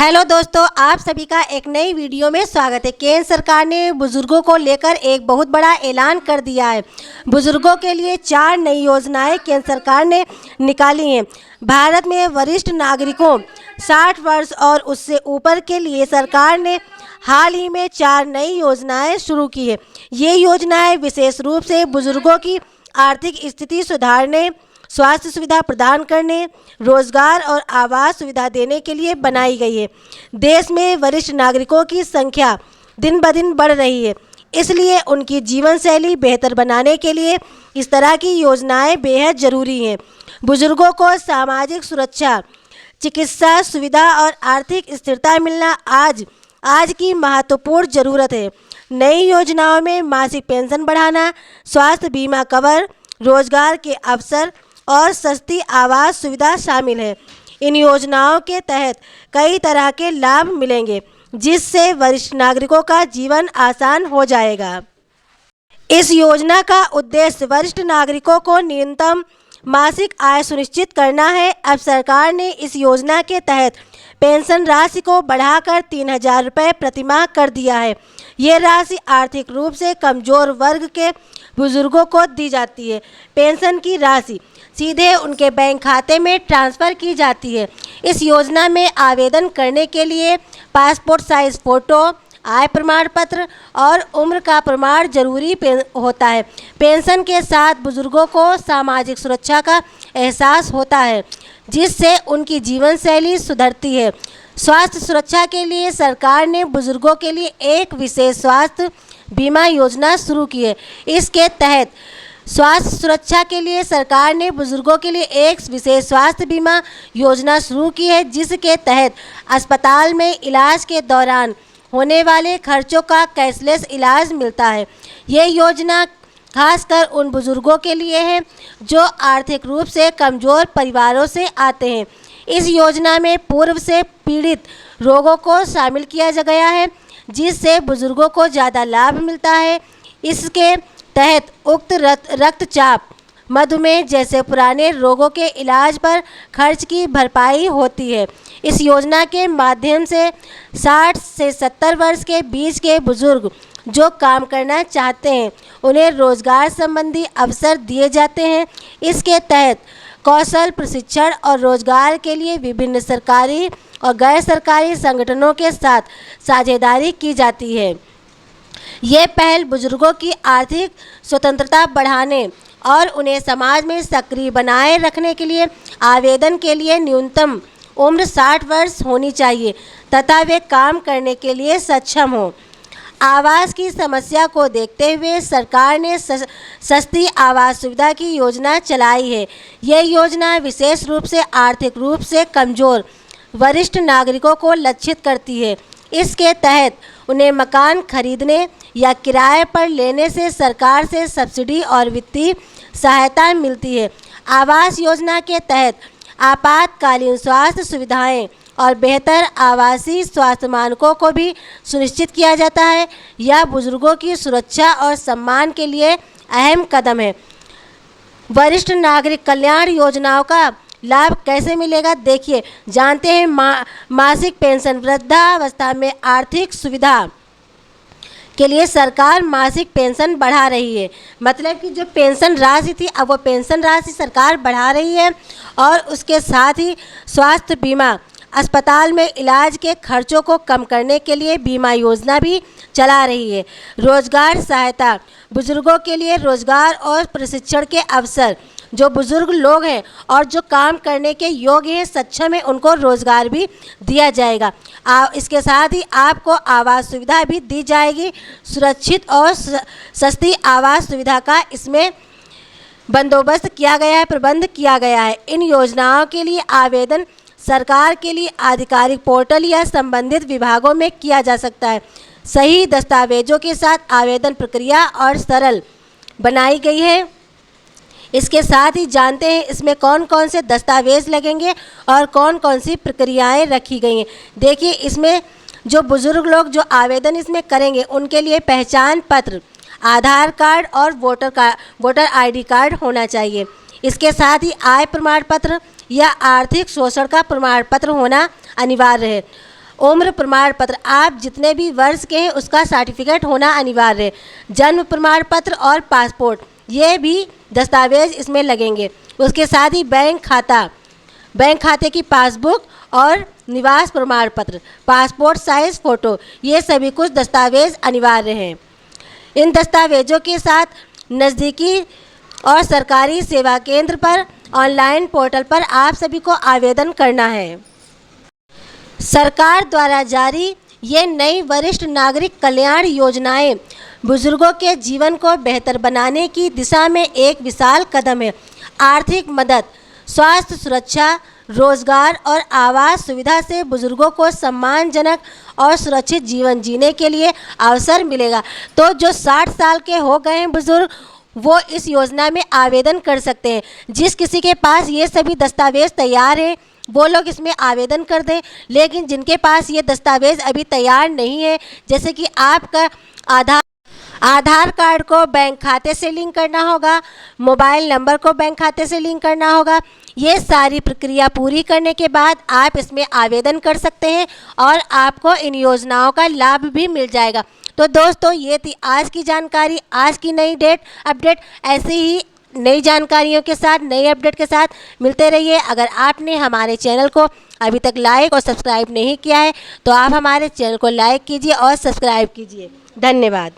Hello दोस्तों, आप सभी का एक नई वीडियो में स्वागत है। केंद्र सरकार ने बुजुर्गों को लेकर एक बहुत बड़ा ऐलान कर दिया है। बुजुर्गों के लिए 4 नई योजनाएं केंद्र सरकार ने निकाली हैं। भारत में वरिष्ठ नागरिकों 60 वर्ष और उससे ऊपर के लिए सरकार ने हाल ही में 4 नई योजनाएं शुरू की है। ये योजनाएं विशेष रूप से बुजुर्गों की आर्थिक स्थिति सुधारने, स्वास्थ्य सुविधा प्रदान करने, रोजगार और आवास सुविधा देने के लिए बनाई गई है। देश में वरिष्ठ नागरिकों की संख्या दिन ब दिन बढ़ रही है, इसलिए उनकी जीवन शैली बेहतर बनाने के लिए इस तरह की योजनाएं बेहद ज़रूरी हैं। बुजुर्गों को सामाजिक सुरक्षा, चिकित्सा सुविधा और आर्थिक स्थिरता मिलना आज की महत्वपूर्ण ज़रूरत है। नई योजनाओं में मासिक पेंशन बढ़ाना, स्वास्थ्य बीमा कवर, रोजगार के अवसर और सस्ती आवास सुविधा शामिल है। इन योजनाओं के तहत कई तरह के लाभ मिलेंगे, जिससे वरिष्ठ नागरिकों का जीवन आसान हो जाएगा। इस योजना का उद्देश्य वरिष्ठ नागरिकों को न्यूनतम मासिक आय सुनिश्चित करना है। अब सरकार ने इस योजना के तहत पेंशन राशि को बढ़ाकर 3,000 रुपये प्रतिमाह कर दिया है। ये राशि आर्थिक रूप से कमजोर वर्ग के बुजुर्गों को दी जाती है। पेंशन की राशि सीधे उनके बैंक खाते में ट्रांसफ़र की जाती है। इस योजना में आवेदन करने के लिए पासपोर्ट साइज फ़ोटो, आय प्रमाण पत्र और उम्र का प्रमाण जरूरी होता है। पेंशन के साथ बुजुर्गों को सामाजिक सुरक्षा का एहसास होता है, जिससे उनकी जीवन शैली सुधरती है। स्वास्थ्य सुरक्षा के लिए सरकार ने बुजुर्गों के लिए एक विशेष स्वास्थ्य बीमा योजना शुरू की है। इसके तहत स्वास्थ्य सुरक्षा के लिए सरकार ने बुजुर्गों के लिए एक विशेष स्वास्थ्य बीमा योजना शुरू की है, जिसके तहत अस्पताल में इलाज के दौरान होने वाले खर्चों का कैशलेस इलाज मिलता है। ये योजना खासकर उन बुजुर्गों के लिए है जो आर्थिक रूप से कमज़ोर परिवारों से आते हैं। इस योजना में पूर्व से पीड़ित रोगों को शामिल किया गया है, जिससे बुजुर्गों को ज़्यादा लाभ मिलता है। इसके तहत उक्त रक्तचाप, मधुमेह जैसे पुराने रोगों के इलाज पर खर्च की भरपाई होती है। इस योजना के माध्यम से 60 से 70 वर्ष के बीच के बुजुर्ग जो काम करना चाहते हैं, उन्हें रोजगार संबंधी अवसर दिए जाते हैं। इसके तहत कौशल प्रशिक्षण और रोजगार के लिए विभिन्न सरकारी और गैर सरकारी संगठनों के साथ साझेदारी की जाती है। ये पहल बुजुर्गों की आर्थिक स्वतंत्रता बढ़ाने और उन्हें समाज में सक्रिय बनाए रखने के लिए आवेदन के लिए न्यूनतम उम्र 60 वर्ष होनी चाहिए तथा वे काम करने के लिए सक्षम हों। आवास की समस्या को देखते हुए सरकार ने सस्ती आवास सुविधा की योजना चलाई है। यह योजना विशेष रूप से आर्थिक रूप से कमज़ोर वरिष्ठ नागरिकों को लक्षित करती है। इसके तहत उन्हें मकान खरीदने या किराए पर लेने से सरकार से सब्सिडी और वित्तीय सहायता मिलती है। आवास योजना के तहत आपातकालीन स्वास्थ्य सुविधाएं और बेहतर आवासीय स्वास्थ्य मानकों को भी सुनिश्चित किया जाता है। यह बुजुर्गों की सुरक्षा और सम्मान के लिए अहम कदम है। वरिष्ठ नागरिक कल्याण योजनाओं का लाभ कैसे मिलेगा, देखिए जानते हैं। मासिक पेंशन, वृद्धावस्था में आर्थिक सुविधा के लिए सरकार मासिक पेंशन बढ़ा रही है। मतलब कि जो पेंशन राशि थी, अब वो पेंशन राशि सरकार बढ़ा रही है। और उसके साथ ही स्वास्थ्य बीमा, अस्पताल में इलाज के खर्चों को कम करने के लिए बीमा योजना भी चला रही है। रोजगार सहायता, बुजुर्गों के लिए रोजगार और प्रशिक्षण के अवसर, जो बुजुर्ग लोग हैं और जो काम करने के योग्य हैं, सक्षम हैं, उनको रोज़गार भी दिया जाएगा। इसके साथ ही आपको आवास सुविधा भी दी जाएगी। सुरक्षित और सस्ती आवास सुविधा का इसमें बंदोबस्त किया गया है, प्रबंध किया गया है। इन योजनाओं के लिए आवेदन सरकार के लिए आधिकारिक पोर्टल या संबंधित विभागों में किया जा सकता है। सही दस्तावेजों के साथ आवेदन प्रक्रिया और सरल बनाई गई है। इसके साथ ही जानते हैं इसमें कौन कौन से दस्तावेज लगेंगे और कौन कौन सी प्रक्रियाएं रखी गई हैं। देखिए, इसमें जो बुजुर्ग लोग जो आवेदन इसमें करेंगे, उनके लिए पहचान पत्र, आधार कार्ड और वोटर आईडी कार्ड होना चाहिए। इसके साथ ही आय प्रमाण पत्र या आर्थिक शोषण का प्रमाण पत्र होना अनिवार्य है। उम्र प्रमाण पत्र, आप जितने भी वर्ष के हैं उसका सर्टिफिकेट होना अनिवार्य है। जन्म प्रमाण पत्र और पासपोर्ट, ये भी दस्तावेज इसमें लगेंगे। उसके साथ ही बैंक खाते की पासबुक और निवास प्रमाण पत्र, पासपोर्ट साइज फ़ोटो, ये सभी कुछ दस्तावेज अनिवार्य हैं। इन दस्तावेजों के साथ नज़दीकी और सरकारी सेवा केंद्र पर ऑनलाइन पोर्टल पर आप सभी को आवेदन करना है। सरकार द्वारा जारी ये नई वरिष्ठ नागरिक कल्याण योजनाएं बुजुर्गों के जीवन को बेहतर बनाने की दिशा में एक विशाल कदम है। आर्थिक मदद, स्वास्थ्य सुरक्षा, रोजगार और आवास सुविधा से बुजुर्गों को सम्मानजनक और सुरक्षित जीवन जीने के लिए अवसर मिलेगा। तो जो 60 साल के हो गए हैं बुजुर्ग, वो इस योजना में आवेदन कर सकते हैं। जिस किसी के पास ये सभी दस्तावेज तैयार हैं वो लोग इसमें आवेदन कर दें। लेकिन जिनके पास ये दस्तावेज अभी तैयार नहीं है, जैसे कि आपका आधार कार्ड को बैंक खाते से लिंक करना होगा, मोबाइल नंबर को बैंक खाते से लिंक करना होगा, ये सारी प्रक्रिया पूरी करने के बाद आप इसमें आवेदन कर सकते हैं और आपको इन योजनाओं का लाभ भी मिल जाएगा। तो दोस्तों, ये थी आज की जानकारी, आज की नई अपडेट। ऐसे ही नई जानकारियों के साथ, नई अपडेट के साथ मिलते रहिए। अगर आपने हमारे चैनल को अभी तक लाइक और सब्सक्राइब नहीं किया है तो आप हमारे चैनल को लाइक कीजिए और सब्सक्राइब कीजिए। धन्यवाद।